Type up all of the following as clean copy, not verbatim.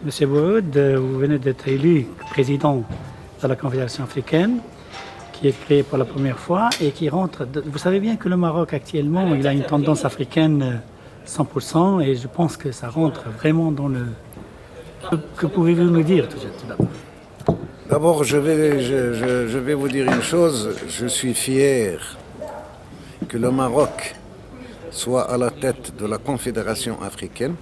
Monsieur Bouhoud, vous venez d'être élu président de la Confédération africaine, qui est créée pour la première fois et qui rentre. Vous savez bien que le Maroc actuellement, il a une tendance africaine 100% et je pense que ça rentre vraiment dans le. Que pouvez-vous nous dire tout d'abord? D'abord, je vais vous dire une chose. Je suis fier que le Maroc soit à la tête de la Confédération africaine.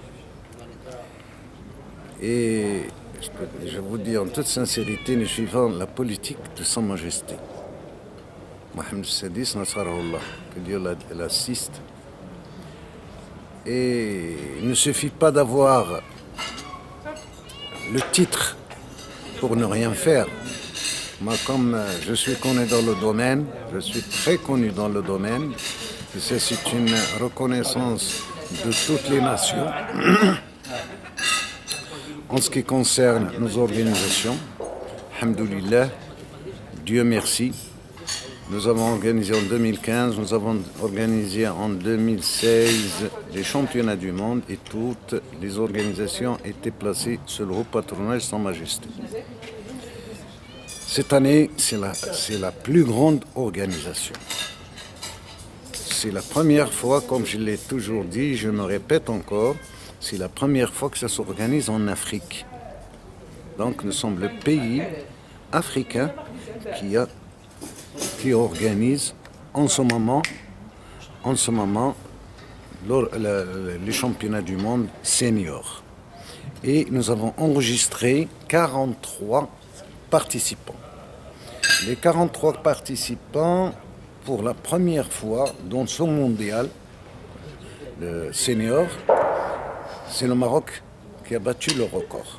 Et je vous dis en toute sincérité, nous suivons la politique de Sa Majesté. Mohamed Sadis Nasrallah, que Dieu l'assiste. Et il ne suffit pas d'avoir le titre pour ne rien faire. Moi, comme je suis connu dans le domaine, je suis très connu dans le domaine, et c'est une reconnaissance de toutes les nations. En ce qui concerne nos organisations, alhamdoulilah, Dieu merci, nous avons organisé en 2015, nous avons organisé en 2016 les championnats du monde et toutes les organisations étaient placées sous le haut patronage de Sa Majesté. Cette année, c'est la plus grande organisation. C'est la première fois, comme je l'ai toujours dit, je me répète encore, c'est la première fois que ça s'organise en Afrique. Donc nous sommes le pays africain qui organise en ce moment les championnats du monde seniors. Et nous avons enregistré 43 participants. Les 43 participants, pour la première fois dans ce mondial, le senior, c'est le Maroc qui a battu le record.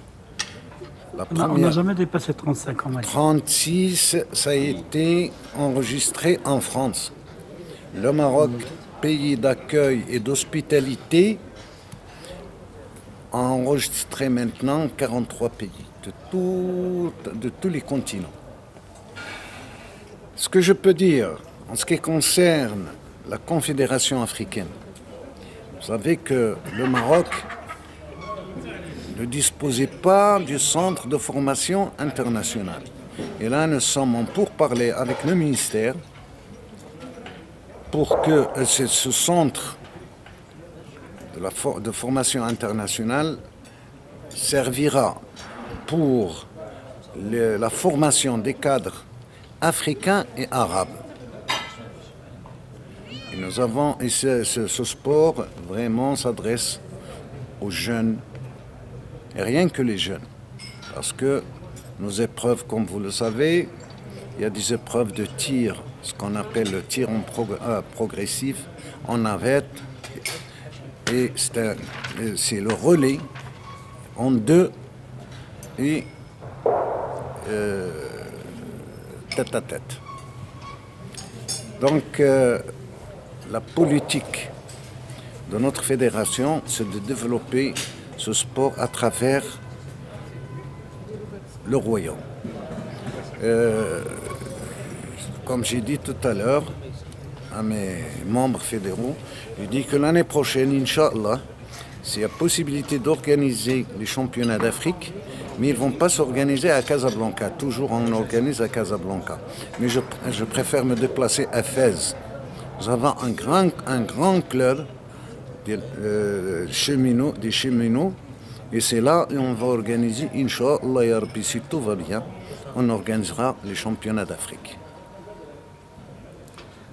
On n'a jamais dépassé 35 ans. 36, ça a été enregistré en France. Le Maroc, pays d'accueil et d'hospitalité, a enregistré maintenant 43 pays de tous les continents. Ce que je peux dire en ce qui concerne la Confédération africaine, vous savez que le Maroc ne disposait pas du centre de formation internationale. Et là, nous sommes en pourparlers avec le ministère pour que ce centre de formation internationale servira pour la formation des cadres africains et arabes. Et ce sport vraiment s'adresse aux jeunes, et rien que les jeunes. Parce que nos épreuves, comme vous le savez, il y a des épreuves de tir, ce qu'on appelle le tir en progressif, en navette, et c'est le relais en deux et tête à tête. Donc, la politique de notre fédération, c'est de développer ce sport à travers le royaume. Comme j'ai dit tout à l'heure à mes membres fédéraux, je dis que l'année prochaine, Inch'Allah, s'il y a possibilité d'organiser les championnats d'Afrique, mais ils ne vont pas s'organiser à Casablanca. Toujours on organise à Casablanca. Mais je préfère me déplacer à Fès. Nous avons un grand club des cheminots. Et c'est là où on va organiser, Inch'Allah, ya Rabbi, si tout va bien, on organisera les championnats d'Afrique.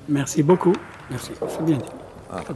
Merci beaucoup. Merci. C'est bien dit.